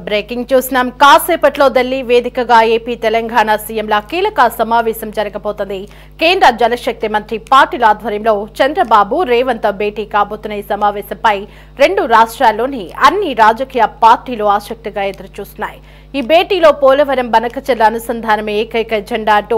Breaking చూస్తున్నాం. కాసేపట్లో ఢిల్లీ వేదికగా ఏపీ తెలంగాణ సీఎంల కీలక సమావేశం జరగబోతోంది. కేంద్ర జలశక్తి మంత్రి పాటిల్ ఆధ్వర్యంలో చంద్రబాబు రేవంత్ భేటీ కాబోతున్న ఈ సమావేశంపై రెండు రాష్ట్రాల్లోని అన్ని రాజకీయ పార్టీలు ఆసక్తిగా ఎదురుచూస్తున్నాయి. ఈ భేటీలో పోలవరం బనకచెర్ల అనుసంధానమే ఏకైక ఎజెండా అంటూ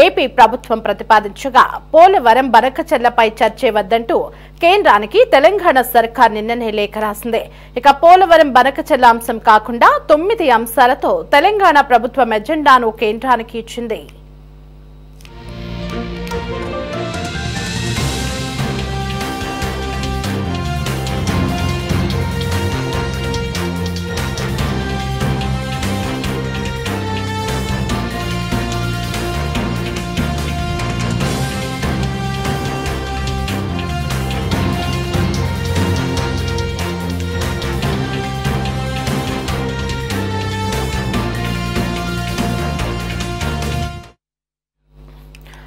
ఏపీ ప్రభుత్వం ప్రతిపాదించగా, పోలవరం బనకచెర్లపై చర్చే వద్దంటూ కేంద్రానికి తెలంగాణ సర్కార్ నిన్ననే లేఖ రాసింది. ఇక పోలవరం బనకచెర్ల అంశం కాకుండా 9 అంశాలతో తెలంగాణ ప్రభుత్వం ఎజెండాను కేంద్రానికి ఇచ్చింది.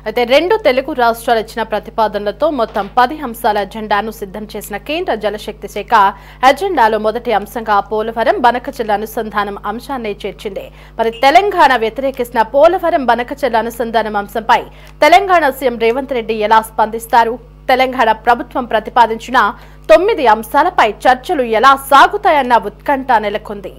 అయితే రెండు తెలుగు రాష్ట్రాలు ఇచ్చిన ప్రతిపాదనలతో మొత్తం 10 అంశాల ఎజెండాను సిద్ధం చేసిన కేంద్ర జలశక్తి శాఖ ఎజెండాలో మొదటి అంశంగా పోలవరం బనకచెర్ల అనుసంధానం అంశాన్ని చేర్చింది. మరి తెలంగాణ వ్యతిరేకిస్తున్న పోలవరం బనకచెర్ల అనుసంధానం అంశంపై తెలంగాణ సీఎం రేవంత్ రెడ్డి ఎలా స్పందిస్తారు? తెలంగాణ ప్రభుత్వం ప్రతిపాదించిన 9 అంశాలపై చర్చలు ఎలా సాగుతాయన్న ఉత్కంఠ నెలకొంది.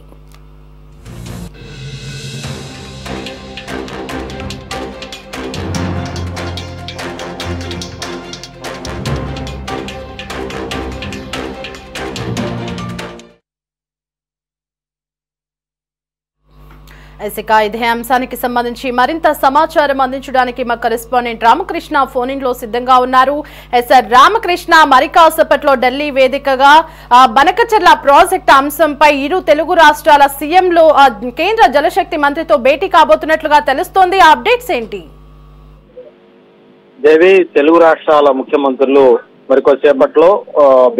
ఇదే అంశానికి సంబంధించి మరింత సమాచారం అందించడానికి మా కరెస్పాండెంట్ రామకృష్ణ ఫోన్ లో సిద్ధంగా ఉన్నారు. సార్ రామకృష్ణ, మరి కాసేపట్లో ఢిల్లీ వేదికగా బనకచెర్ల ప్రాజెక్టు అంశంపై ఇరు తెలుగు రాష్ట్రాల సీఎంలు కేంద్ర జలశక్తి మంత్రితో భేటీ కాబోతున్నట్లుగా తెలుస్తోంది. ఆ అప్డేట్స్ ఏంటి? దేవి, తెలుగు రాష్ట్రాల ముఖ్యమంత్రులు మరికొద్దిసేపట్లో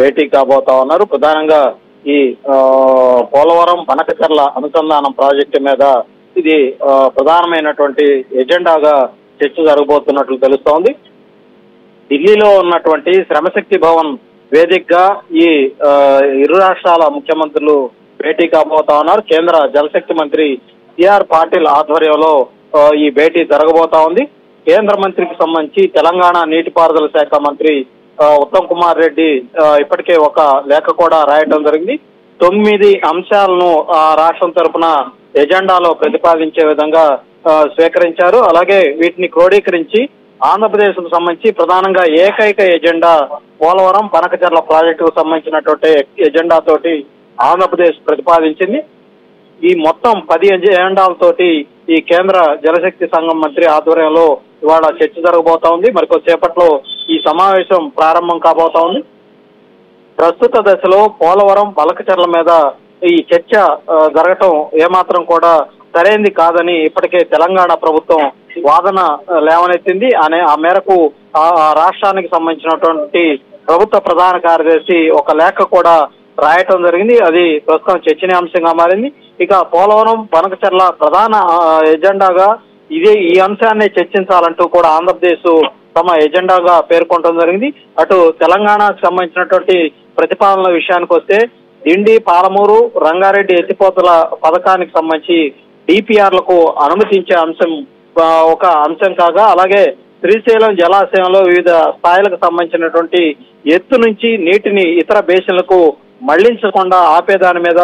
భేటీ కాబోతా ఉన్నారు. ప్రధానంగా ఈ పోలవరం బనకచెర్ల అనుసంధానం ప్రాజెక్టు మీద ఇది ప్రధానమైనటువంటి ఎజెండాగా చర్చ జరగబోతున్నట్లు తెలుస్తోంది. ఢిల్లీలో ఉన్నటువంటి శ్రమశక్తి భవన్ వేదికగా ఈ ఇరు రాష్ట్రాల ముఖ్యమంత్రులు భేటీ కాబోతా ఉన్నారు. కేంద్ర జలశక్తి మంత్రి సిఆర్ పాటిల్ ఆధ్వర్యంలో ఈ భేటీ జరగబోతా ఉంది. కేంద్ర మంత్రికి సంబంధించి తెలంగాణ నీటిపారుదల శాఖ మంత్రి ఉత్తమ్ కుమార్ రెడ్డి ఇప్పటికే ఒక లేఖ కూడా రాయడం జరిగింది. 9 అంశాలను రాష్ట్రం తరఫున ఎజెండాలో ప్రతిపాదించే విధంగా స్వీకరించారు. అలాగే వీటిని క్రోడీకరించి ఆంధ్రప్రదేశ్ కు సంబంధించి ప్రధానంగా ఏకైక ఎజెండా పోలవరం బనకచెర్ల ప్రాజెక్టుకు సంబంధించినటువంటి ఎజెండా తోటి ఆంధ్రప్రదేశ్ ప్రతిపాదించింది. ఈ మొత్తం 10 ఎజెండాలతోటి ఈ కేంద్ర జలశక్తి సంఘం మంత్రి ఆధ్వర్యంలో ఇవాళ చర్చ జరగబోతా ఉంది. మరికొద్దిసేపట్లో ఈ సమావేశం ప్రారంభం కాబోతా ఉంది. ప్రస్తుత దశలో పోలవరం బనకచెర్ల మీద ఈ చర్చ జరగటం ఏమాత్రం కూడా సరైంది కాదని ఇప్పటికే తెలంగాణ ప్రభుత్వం వాదన లేవనెత్తింది. ఆ మేరకు ఆ రాష్ట్రానికి సంబంధించినటువంటి ప్రభుత్వ ప్రధాన కార్యదర్శి ఒక లేఖ కూడా రాయటం జరిగింది. అది ప్రస్తుతం చర్చనీయాంశంగా మారింది. ఇక పోలవరం బనకచెర్ల ప్రధాన ఎజెండాగా ఈ అంశాన్ని చర్చించాలంటూ కూడా ఆంధ్రప్రదేశ్ తమ ఎజెండాగా పేర్కొనడం జరిగింది. అటు తెలంగాణకు సంబంధించినటువంటి ప్రతిపాదనల విషయానికి వస్తే దిండి, పాలమూరు, రంగారెడ్డి ఎత్తిపోతల పథకానికి సంబంధించి డిపిఆర్లకు అనుమతించే అంశం ఒక అంశం కాగా, అలాగే శ్రీశైలం జలాశయంలో వివిధ స్థాయిలకు సంబంధించినటువంటి ఎత్తు నుంచి నీటిని ఇతర బేసిన్లకు మళ్లించకుండా ఆపేదాని మీద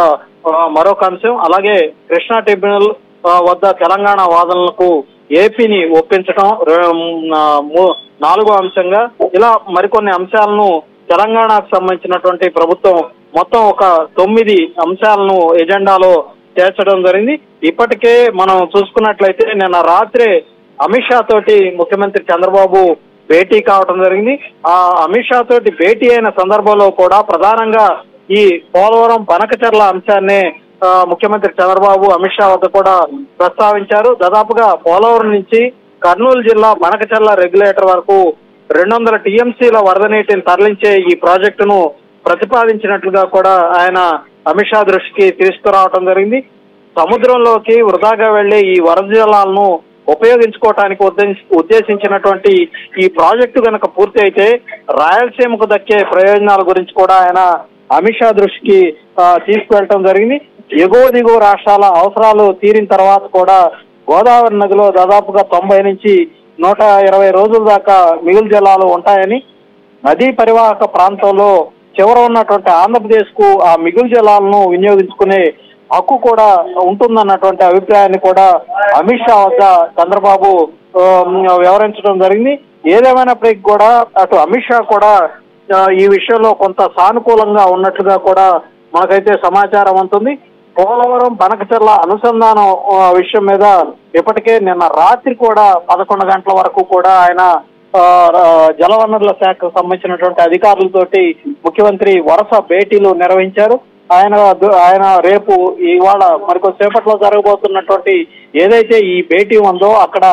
మరొక అంశం, అలాగే కృష్ణా ట్రిబ్యునల్ వద్ద తెలంగాణ వాదనలకు ఏపీని ఒప్పించడం 4వ అంశంగా, ఇలా మరికొన్ని అంశాలను తెలంగాణకు సంబంధించినటువంటి ప్రభుత్వం మొత్తం ఒక 9 అంశాలను ఎజెండాలో చేర్చడం జరిగింది. ఇప్పటికే మనం చూసుకున్నట్లయితే నిన్న రాత్రి అమిత్ షా తోటి ముఖ్యమంత్రి చంద్రబాబు భేటీ కావడం జరిగింది. ఆ అమిత్ షా తోటి భేటీ అయిన సందర్భంలో కూడా ప్రధానంగా ఈ పోలవరం బనకచెర్ల అంశాన్ని ముఖ్యమంత్రి చంద్రబాబు అమిత్ షా వద్ద కూడా ప్రస్తావించారు. దాదాపుగా పోలవరం నుంచి కర్నూలు జిల్లా బనకచెర్ల రెగ్యులేటర్ వరకు 200 టీఎంసీల వరద నీటిని తరలించే ఈ ప్రాజెక్టును ప్రతిపాదించినట్లుగా కూడా ఆయన అమిత్ షా దృష్టికి తీసుకురావడం జరిగింది. సముద్రంలోకి వృధాగా వెళ్లే ఈ వరద జలాలను ఉపయోగించుకోవటానికి ఉద్దేశించినటువంటి ఈ ప్రాజెక్టు కనుక పూర్తి అయితే రాయలసీమకు దక్కే ప్రయోజనాల గురించి కూడా ఆయన అమిత్ షా దృష్టికి తీసుకువెళ్ళటం జరిగింది. ఎగువ దిగువ రాష్ట్రాల అవసరాలు తీరిన తర్వాత కూడా గోదావరి నదిలో దాదాపుగా 90 నుంచి 120 రోజుల దాకా మిగులు జలాలు ఉంటాయని, నదీ పరివాహక ప్రాంతంలో చివర ఉన్నటువంటి ఆంధ్రప్రదేశ్ కు ఆ మిగులు జలాలను వినియోగించుకునే హక్కు కూడా ఉంటుందన్నటువంటి అభిప్రాయాన్ని కూడా అమిత్ షా వద్ద చంద్రబాబు వివరించడం జరిగింది. ఏదేమైనప్పటికీ కూడా అటు అమిత్ షా కూడా ఈ విషయంలో కొంత సానుకూలంగా ఉన్నట్లుగా కూడా మనకైతే సమాచారం ఉంటుంది. పోలవరం బనకచెర్ల అనుసంధానం విషయం మీద ఇప్పటికే నిన్న రాత్రి కూడా 11 గంటల వరకు కూడా ఆయన జలవనరుల శాఖకు సంబంధించినటువంటి అధికారులతోటి ముఖ్యమంత్రి వరుస భేటీలు నిర్వహించారు. ఆయన రేపు ఇవాళ మరికొద్దిసేపట్లో జరగబోతున్నటువంటి ఏదైతే ఈ భేటీ ఉందో అక్కడ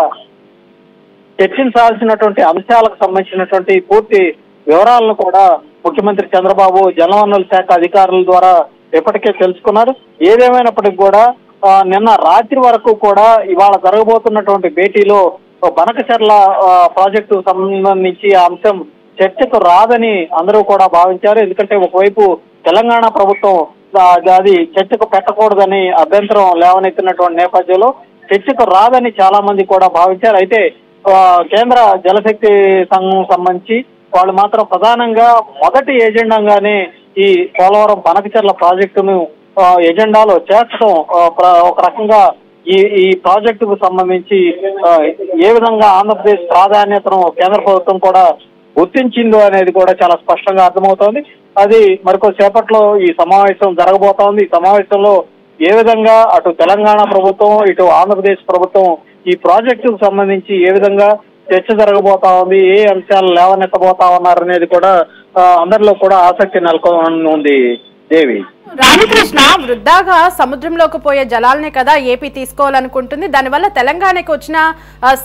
చర్చించాల్సినటువంటి అంశాలకు సంబంధించినటువంటి పూర్తి వివరాలను కూడా ముఖ్యమంత్రి చంద్రబాబు జలవనరుల శాఖ అధికారుల ద్వారా ఇప్పటికే తెలుసుకున్నారు. ఏదేమైనప్పటికీ కూడా నిన్న రాత్రి వరకు కూడా ఇవాళ జరగబోతున్నటువంటి భేటీలో బనకచెర్ల ప్రాజెక్టు సంబంధించి ఆ అంశం చర్చకు రాదని అందరూ కూడా భావించారు. ఎందుకంటే ఒకవైపు తెలంగాణ ప్రభుత్వం అది చర్చకు పెట్టకూడదని అభ్యంతరం లేవనెత్తినటువంటి నేపథ్యంలో చర్చకు రాదని చాలా మంది కూడా భావించారు. అయితే కేంద్ర జలశక్తి సంఘం సంబంధించి వాళ్ళు మాత్రం ప్రధానంగా మొదటి ఎజెండాగానే ఈ పోలవరం బనకచెర్ల ప్రాజెక్టును ఎజెండాలో చేర్చడం ఒక రకంగా ఈ ప్రాజెక్టుకు సంబంధించి ఏ విధంగా ఆంధ్రప్రదేశ్ ప్రాధాన్యతను కేంద్ర ప్రభుత్వం కూడా గుర్తించిందో అనేది కూడా చాలా స్పష్టంగా అర్థమవుతోంది. అది మరికొద్దిసేపట్లో ఈ సమావేశం జరగబోతోంది. ఈ సమావేశంలో ఏ విధంగా అటు తెలంగాణ ప్రభుత్వం ఇటు ఆంధ్రప్రదేశ్ ప్రభుత్వం ఈ ప్రాజెక్టుకు సంబంధించి ఏ విధంగా చర్చ జరగబోతా ఉంది, ఏ అంశాలు లేవనెత్తబోతా ఉన్నారు అనేది కూడా అందరిలో కూడా ఆసక్తి నెలకొని ఉంది. దేవి రామకృష్ణ, వృద్ధాగా సముద్రంలోకి పోయే జలాలనే కదా ఏపీ తీసుకోవాలనుకుంటుంది. దానివల్ల తెలంగాణకి వచ్చిన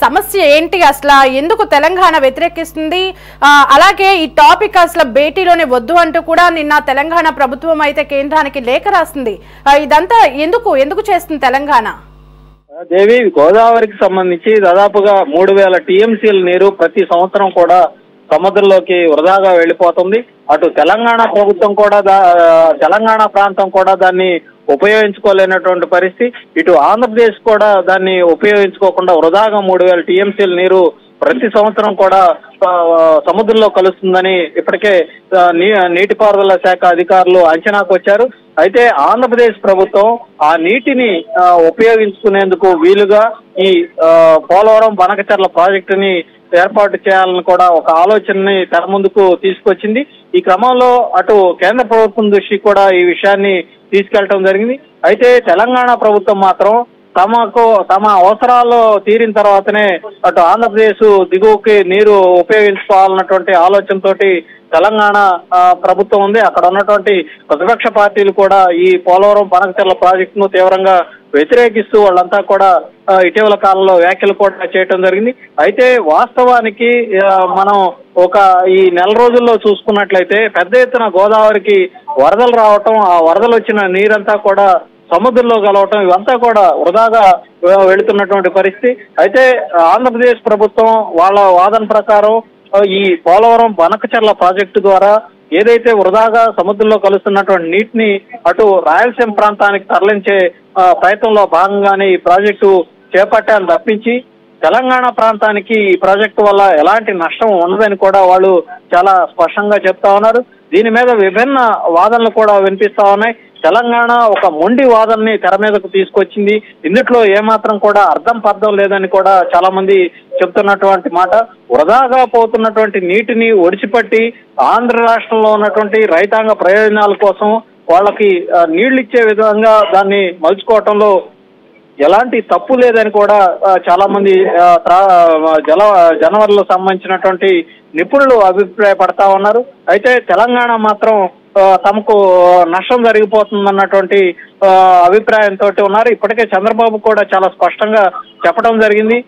సమస్య ఏంటి, అసలు ఎందుకు తెలంగాణ వ్యతిరేకిస్తుంది? అలాగే ఈ టాపిక్ అసలు భేటీలోనే వద్దు అంటూ కూడా నిన్న తెలంగాణ ప్రభుత్వం అయితే కేంద్రానికి లేఖ రాస్తుంది. ఇదంతా ఎందుకు చేస్తుంది తెలంగాణ? దేవి, గోదావరికి సంబంధించి దాదాపుగా 3000 టీఎంసీల నీరు ప్రతి సంవత్సరం కూడా సముద్రంలోకి వృధాగా వెళ్లిపోతుంది. అటు తెలంగాణ ప్రభుత్వం కూడా తెలంగాణ ప్రాంతం కూడా దాన్ని ఉపయోగించుకోలేనటువంటి పరిస్థితి. ఇటు ఆంధ్రప్రదేశ్ కూడా దాన్ని ఉపయోగించుకోకుండా వృధాగా 3000 టీఎంసీల నీరు ప్రతి సంవత్సరం కూడా సముద్రంలో కలుస్తుందని ఇప్పటికే నీటిపారుదల శాఖ అధికారులు అంచనాకు వచ్చారు. అయితే ఆంధ్రప్రదేశ్ ప్రభుత్వం ఆ నీటిని ఉపయోగించుకునేందుకు వీలుగా ఈ పోలవరం బనకచెర్ల ప్రాజెక్టుని ఏర్పాటు చేయాలని కూడా ఒక ఆలోచనని తెర ముందుకు తీసుకొచ్చింది. ఈ క్రమంలో అటు కేంద్ర ప్రభుత్వం దృష్టికి కూడా ఈ విషయాన్ని తీసుకెళ్లడం జరిగింది. అయితే తెలంగాణ ప్రభుత్వం మాత్రం తమ అవసరాలు తీరిన తర్వాతనే అటు ఆంధ్రప్రదేశ్ దిగువకి నీరు ఉపయోగించుకోవాలన్నటువంటి ఆలోచనతోటి తెలంగాణ ప్రభుత్వం ఉంది. అక్కడ ఉన్నటువంటి ప్రతిపక్ష పార్టీలు కూడా ఈ పోలవరం బనకచెర్ల ప్రాజెక్టును తీవ్రంగా వ్యతిరేకిస్తూ వాళ్ళంతా కూడా ఇటీవల కాలంలో వ్యాఖ్యలు కూడా చేయటం జరిగింది. అయితే వాస్తవానికి మనం ఈ నెల రోజుల్లో చూసుకున్నట్లయితే పెద్ద ఎత్తున గోదావరికి వరదలు రావటం, ఆ వరదలు వచ్చిన నీరంతా కూడా సముద్రంలో కలవటం, ఇవంతా కూడా వృధాగా వెళుతున్నటువంటి పరిస్థితి. అయితే ఆంధ్రప్రదేశ్ ప్రభుత్వం వాళ్ళ వాదన ప్రకారం ఈ పోలవరం బనకచెర్ల ప్రాజెక్టు ద్వారా ఏదైతే వృధాగా సముద్రంలో కలుస్తున్నటువంటి నీటిని అటు రాయలసీమ ప్రాంతానికి తరలించే ప్రయత్నంలో భాగంగానే ఈ ప్రాజెక్టు చేపట్టాలని తప్పించి తెలంగాణ ప్రాంతానికి ఈ ప్రాజెక్టు వల్ల ఎలాంటి నష్టం ఉండదని కూడా వాళ్ళు చాలా స్పష్టంగా చెప్తా ఉన్నారు. దీని మీద విభిన్న వాదనలు కూడా వినిపిస్తా ఉన్నాయి. తెలంగాణ ఒక మొండి వాదనని తెర మీదకు తీసుకొచ్చింది. ఇందులో ఏమాత్రం కూడా అర్థం పర్థం లేదని కూడా చాలా మంది చెప్తున్నటువంటి మాట. వృధాగా పోతున్నటువంటి నీటిని ఒడిచిపట్టి ఆంధ్ర రాష్ట్రంలో ఉన్నటువంటి రైతాంగ ప్రయోజనాల కోసం వాళ్ళకి నీళ్లు ఇచ్చే విధంగా దాన్ని మలుచుకోవటంలో ఎలాంటి తప్పు లేదని కూడా చాలా మంది జనవరిలో సంబంధించినటువంటి నిపుణులు అభిప్రాయపడతా ఉన్నారు. అయితే తెలంగాణ మాత్రం తమకు నష్టం జరిగిపోతుందన్నటువంటి అభిప్రాయంతో ఉన్నారు. ఇప్పటికే చంద్రబాబు కూడా చాలా స్పష్టంగా చెప్పడం జరిగింది.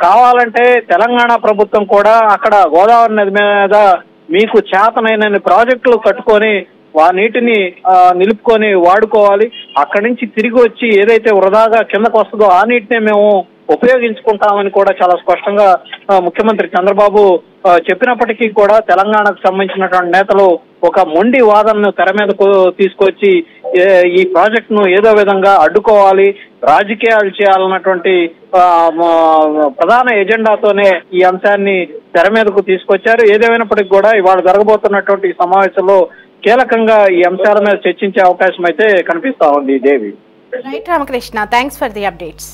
కావాలంటే తెలంగాణ ప్రభుత్వం కూడా అక్కడ గోదావరి నది మీద మీకు చేతనైన ప్రాజెక్టులు కట్టుకొని ఆ నీటిని నిలుపుకొని వాడుకోవాలి, అక్కడి నుంచి తిరిగి వచ్చి ఏదైతే వృధాగా కిందకు వస్తుందో ఆ నీటినే మేము ఉపయోగించుకుంటామని కూడా చాలా స్పష్టంగా ముఖ్యమంత్రి చంద్రబాబు చెప్పినప్పటికీ కూడా తెలంగాణకు సంబంధించినటువంటి నేతలు ఒక మొండి వాదనను తెర మీదకు తీసుకొచ్చి ఈ ప్రాజెక్ట్ ను ఏదో విధంగా అడ్డుకోవాలి, రాజకీయాలు చేయాలన్నటువంటి ప్రధాన ఎజెండాతోనే ఈ అంశాన్ని తెర మీదకు తీసుకొచ్చారు. ఏదేమైనప్పటికీ కూడా ఇవాళ జరగబోతున్నటువంటి సమావేశంలో కీలకంగా ఈ అంశాల మీద చర్చించే అవకాశం అయితే కనిపిస్తా ఉంది. Devi. Right Ramakrishna, thanks for the updates.